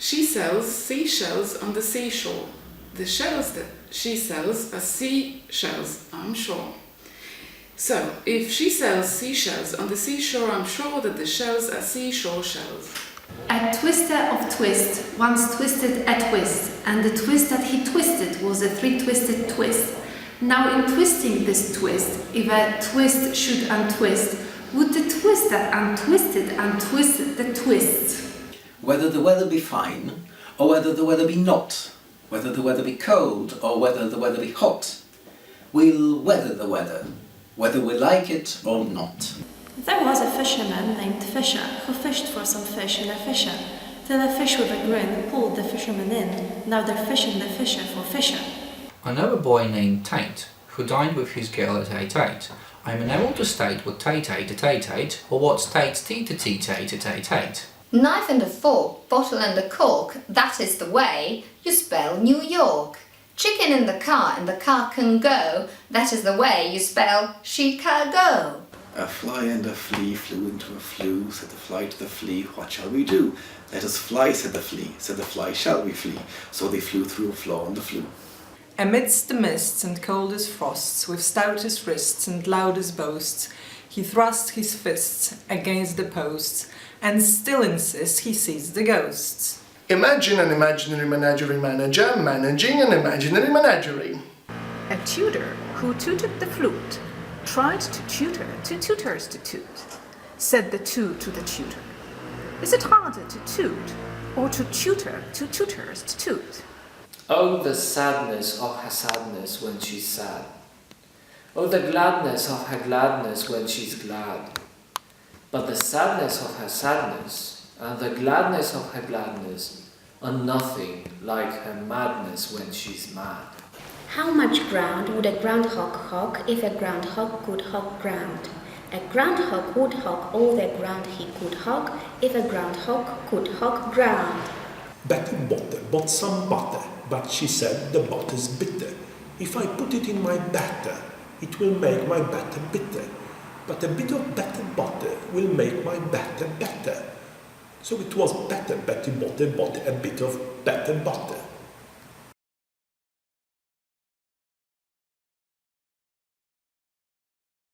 She sells seashells on the seashore. The shells that she sells are seashells, I'm sure. So, if she sells seashells on the seashore, I'm sure that the shells are seashore shells. A twister of twist once twisted a twist, and the twist that he twisted was a three-twisted twist. Now in twisting this twist, if a twist should untwist, would the twist that untwisted untwist the twist? Whether the weather be fine, or whether the weather be not, whether the weather be cold, or whether the weather be hot, we'll weather the weather, whether we like it or not. There was a fisherman named Fisher who fished for some fish in a fisher, till a fish with a grin pulled the fisherman in. Now they're fishing the fisher for Fisher. I know a boy named Tate who dined with his girl at 8:8. I am unable to state what Tate ate at 8:8 or what Tate's teat ate at 8:8. Knife and a fork, bottle and a cork, that is the way you spell New York. Chicken in the car and the car can go, that is the way you spell Chicago. A fly and a flea flew into a flue, said the fly to the flea, what shall we do? Let us fly, said the flea, said the fly, shall we flee? So they flew through a flaw in the flue. Amidst the mists and coldest frosts, with stoutest wrists and loudest boasts, he thrusts his fists against the posts, and still insists he sees the ghosts. Imagine an imaginary menagerie manager managing an imaginary menagerie. A tutor who tutored the flute tried to tutor two tutors to toot. Said the two to the tutor, "Is it harder to toot or to tutor two tutors to toot?" Oh, the sadness of her sadness when she's sad. Oh, the gladness of her gladness when she's glad. But the sadness of her sadness and the gladness of her gladness are nothing like her madness when she's mad. How much ground would a groundhog hog if a groundhog could hog ground? A groundhog would hog all the ground he could hog if a groundhog could hog ground. Betty Botter bought some butter, but she said the butter's bitter. If I put it in my batter, it will make my batter bitter. But a bit of better butter will make my batter better. So it was better Betty Botter bought a bit of better butter.